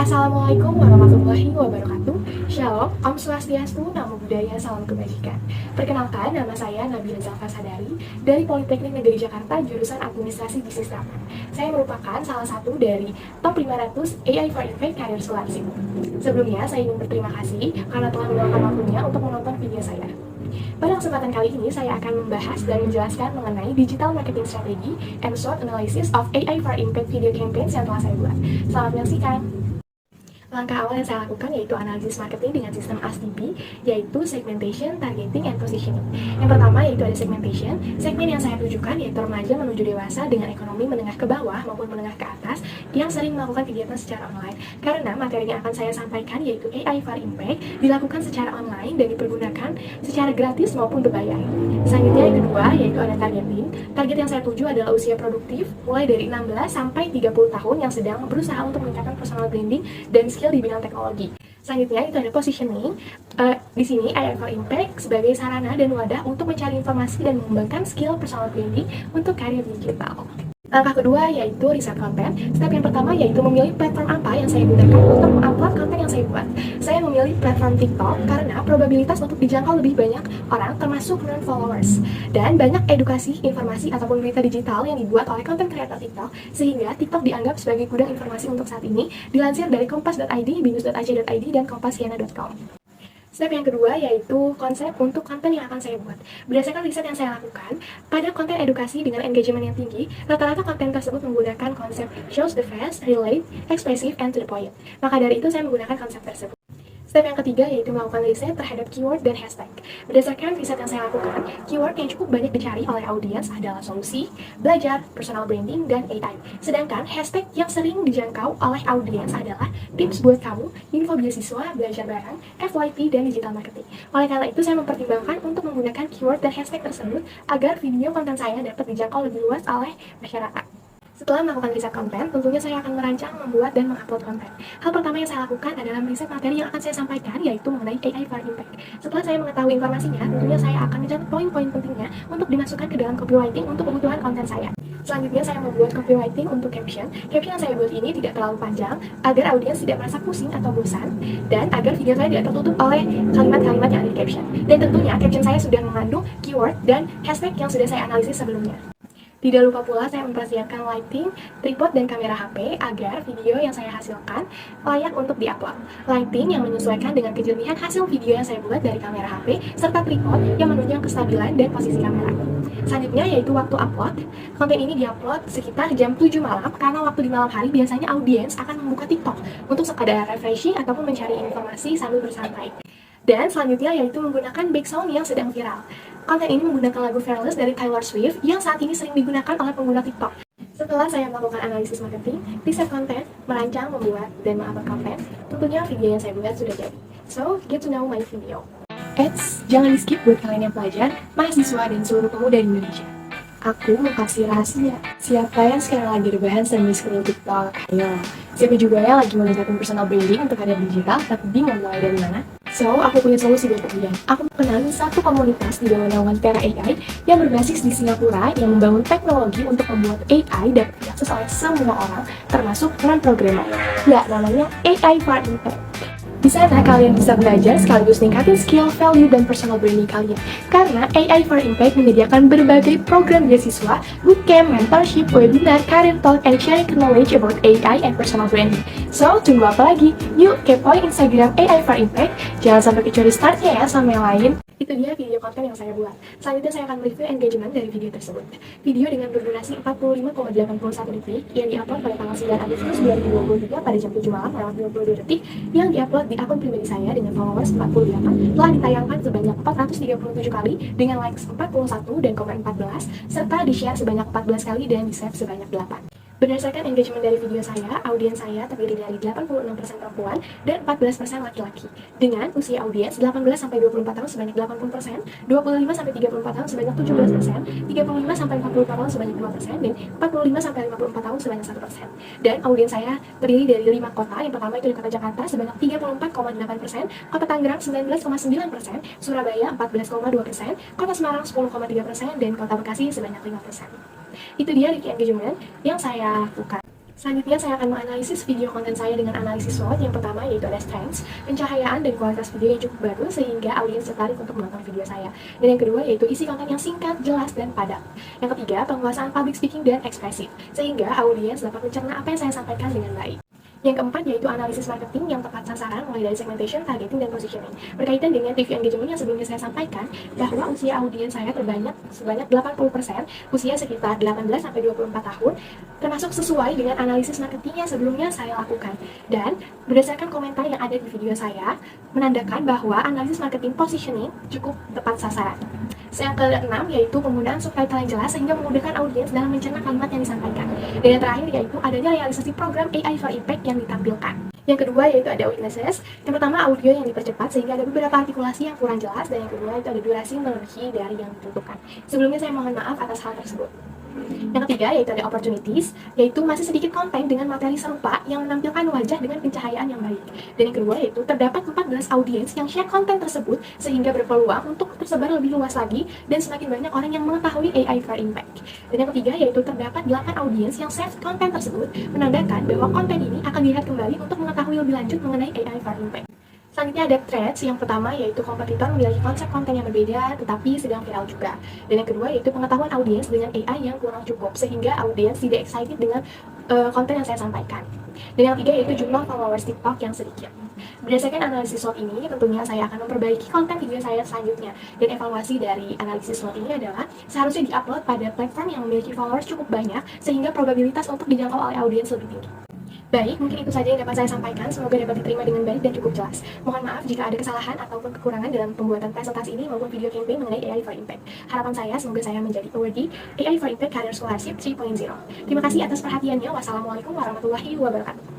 Assalamualaikum warahmatullahi wabarakatuh. Shalom, Om Swastiastu, Namo Buddhaya, Salam Kebajikan. Perkenalkan, nama saya Nabila Zalfa Sadari dari Politeknik Negeri Jakarta, jurusan Administrasi Bisnis Raman. Saya merupakan salah satu dari top 500 AI for Impact Career Scholarship. Sebelumnya, saya ingin berterima kasih karena telah meluangkan waktunya untuk menonton video saya. Pada kesempatan kali ini, saya akan membahas dan menjelaskan mengenai Digital Marketing Strategy and SWOT Analysis of AI for Impact Video Campaigns yang telah saya buat. Selamat menyaksikan! Langkah awal yang saya lakukan yaitu analisis marketing dengan sistem ASTP, yaitu segmentation, targeting, and positioning. Yang pertama yaitu ada segmentation. Segmen yang saya tujukan yaitu remaja menuju dewasa dengan ekonomi menengah ke bawah maupun menengah ke atas yang sering melakukan kegiatan secara online. Karena materi yang akan saya sampaikan yaitu AI for Impact dilakukan secara online dan dipergunakan secara gratis maupun berbayar. Selanjutnya yang kedua yaitu ada targeting. Target yang saya tuju adalah usia produktif mulai dari 16 sampai 30 tahun yang sedang berusaha untuk meningkatkan personal branding dan skill di bidang teknologi. Selanjutnya itu ada positioning. Di sini AI for Impact sebagai sarana dan wadah untuk mencari informasi dan mengembangkan skill personal branding untuk karir digital. Langkah kedua yaitu riset konten. Step yang pertama yaitu memilih platform apa yang saya gunakan untuk mengupload konten yang saya buat. Saya memilih platform TikTok karena probabilitas untuk dijangkau lebih banyak orang termasuk non-followers. Dan banyak edukasi, informasi, ataupun berita digital yang dibuat oleh konten kreator TikTok, sehingga TikTok dianggap sebagai gudang informasi untuk saat ini, dilansir dari kompas.id, binus.ac.id, dan kompasiana.com. Step yang kedua yaitu konsep untuk konten yang akan saya buat. Berdasarkan riset yang saya lakukan, pada konten edukasi dengan engagement yang tinggi, rata-rata konten tersebut menggunakan konsep shows the face, relate, expressive, and to the point. Maka dari itu saya menggunakan konsep tersebut. Step yang ketiga yaitu melakukan riset terhadap keyword dan hashtag. Berdasarkan riset yang saya lakukan, keyword yang cukup banyak dicari oleh audiens adalah solusi, belajar, personal branding, dan AI. Sedangkan hashtag yang sering dijangkau oleh audiens adalah tips buat kamu, info beasiswa, belajar bareng, FYP, dan digital marketing. Oleh karena itu, saya mempertimbangkan untuk menggunakan keyword dan hashtag tersebut agar video konten saya dapat dijangkau lebih luas oleh masyarakat. Setelah melakukan riset konten, tentunya saya akan merancang, membuat, dan mengupload konten. Hal pertama yang saya lakukan adalah meriset materi yang akan saya sampaikan, yaitu mengenai AI for Impact. Setelah saya mengetahui informasinya, tentunya saya akan mencatat poin-poin pentingnya untuk dimasukkan ke dalam copywriting untuk kebutuhan konten saya. Selanjutnya saya membuat copywriting untuk caption. Caption yang saya buat ini tidak terlalu panjang, agar audiens tidak merasa pusing atau bosan, dan agar video saya tidak tertutup oleh kalimat-kalimat yang ada di caption. Dan tentunya caption saya sudah mengandung keyword dan hashtag yang sudah saya analisis sebelumnya. Tidak lupa pula saya mempersiapkan lighting, tripod, dan kamera HP agar video yang saya hasilkan layak untuk diupload. Lighting yang menyesuaikan dengan kejernihan hasil video yang saya buat dari kamera HP, serta tripod yang menunjang kestabilan dan posisi kamera. Selanjutnya yaitu waktu upload. Konten ini diupload sekitar jam 7 malam karena waktu di malam hari biasanya audiens akan membuka TikTok untuk sekadar refreshing ataupun mencari informasi sambil bersantai. Dan selanjutnya yaitu menggunakan background yang sedang viral. Konten ini menggunakan lagu Fearless dari Taylor Swift yang saat ini sering digunakan oleh pengguna TikTok. Setelah saya melakukan analisis marketing, riset konten, merancang, membuat, dan mengupload konten, tentunya video yang saya buat sudah jadi. So, get to know my video. Jangan di-skip buat kalian yang pelajar, mahasiswa, dan seluruh pemuda di Indonesia. Aku mau kasih rahasia. Siapa yang sekarang lagi rebahan sambil scroll TikTok? Ayo. Siapa juga yang lagi meningkatkan personal branding untuk karir digital, tapi bingung mulai dari mana? So, aku punya solusi buat kalian. Aku mengenali satu komunitas di bawah naungan Terra AI yang berbasis di Singapura yang membangun teknologi untuk membuat AI dapat diakses oleh semua orang, termasuk non-programmer. Ya, namanya AI for Impact. Di sana kalian bisa belajar sekaligus ningkatin skill, value, dan personal branding kalian. Karena AI for Impact menyediakan berbagai program beasiswa, bootcamp, mentorship, webinar, career talk, and sharing knowledge about AI and personal branding. So, tunggu apa lagi? Yuk kepoin Instagram AI for Impact. Jangan sampai kecuali startnya ya sama yang lain. Itu dia video konten yang saya buat. Selanjutnya saya akan review engagement dari video tersebut. Video dengan berdurasi 45,81 detik yang diupload pada tanggal 9 Agustus 2023 pada jam 7 malam lewat 22 detik yang diupload di akun pribadi saya dengan followers 48 telah ditayangkan sebanyak 437 kali dengan likes 41 dan komen 14 serta di-share sebanyak 14 kali dan di-save sebanyak 8. Berdasarkan engagement dari video saya, audiens saya terdiri dari 86% perempuan dan 14% laki-laki. Dengan usia audiens 18-24 tahun sebanyak 80%, 25-34 tahun sebanyak 17%, 35-44 tahun sebanyak 2%, dan 45-54 tahun sebanyak 1%. Dan audiens saya terdiri dari 5 kota. Yang pertama itu di kota Jakarta sebanyak 34,8%, kota Tangerang 19,9%, Surabaya 14,2%, kota Semarang 10,3%, dan kota Bekasi sebanyak 5%. Itu dia review engagement yang saya lakukan. Selanjutnya saya akan menganalisis video konten saya dengan analisis SWOT. Yang pertama yaitu ada strengths, pencahayaan, dan kualitas video yang cukup bagus sehingga audiens tertarik untuk menonton video saya. Dan yang kedua yaitu isi konten yang singkat, jelas, dan padat. Yang ketiga, penguasaan public speaking dan ekspresif sehingga audiens dapat mencerna apa yang saya sampaikan dengan baik. Yang keempat yaitu analisis marketing yang tepat sasaran mulai dari segmentation, targeting, dan positioning. Berkaitan dengan review engagement yang sebelumnya saya sampaikan bahwa usia audiens saya sebanyak 80%, usia sekitar 18-24 tahun, termasuk sesuai dengan analisis marketing yang sebelumnya saya lakukan. Dan berdasarkan komentar yang ada di video saya, menandakan bahwa analisis marketing positioning cukup tepat sasaran. Yang keenam yaitu penggunaan subtitle yang jelas sehingga memudahkan audiens dalam mencerna kalimat yang disampaikan. Dan yang terakhir yaitu adanya realisasi program AI for Impact yang ditampilkan. Yang kedua yaitu ada weaknesses. Yang pertama, audio yang dipercepat sehingga ada beberapa artikulasi yang kurang jelas, dan yang kedua itu ada durasi melebihi dari yang ditentukan. Sebelumnya saya mohon maaf atas hal tersebut. Yang ketiga yaitu ada opportunities, yaitu masih sedikit konten dengan materi serupa yang menampilkan wajah dengan pencahayaan yang baik. Dan yang kedua yaitu terdapat 14 audiens yang share konten tersebut sehingga berpeluang untuk tersebar lebih luas lagi dan semakin banyak orang yang mengetahui AI for Impact. Dan yang ketiga yaitu terdapat 8 audiens yang share konten tersebut, menandakan bahwa konten ini akan dilihat kembali untuk mengetahui lebih lanjut mengenai AI for Impact. Selanjutnya ada threads. Yang pertama yaitu kompetitor memiliki konsep konten yang berbeda tetapi sedang viral juga. Dan yang kedua yaitu pengetahuan audiens dengan AI yang kurang cukup sehingga audiens tidak excited dengan konten yang saya sampaikan. Dan yang ketiga yaitu jumlah followers TikTok yang sedikit. Berdasarkan analisis SWOT ini, tentunya saya akan memperbaiki konten video saya selanjutnya. Dan evaluasi dari analisis SWOT ini adalah seharusnya diupload pada platform yang memiliki followers cukup banyak sehingga probabilitas untuk dijangkau oleh audiens lebih tinggi. Baik, mungkin itu saja yang dapat saya sampaikan. Semoga dapat diterima dengan baik dan cukup jelas. Mohon maaf jika ada kesalahan ataupun kekurangan dalam pembuatan presentasi ini maupun video campaign mengenai AI for Impact. Harapan saya semoga saya menjadi awardee AI for Impact Career Scholarship 3.0. Terima kasih atas perhatiannya. Wassalamualaikum warahmatullahi wabarakatuh.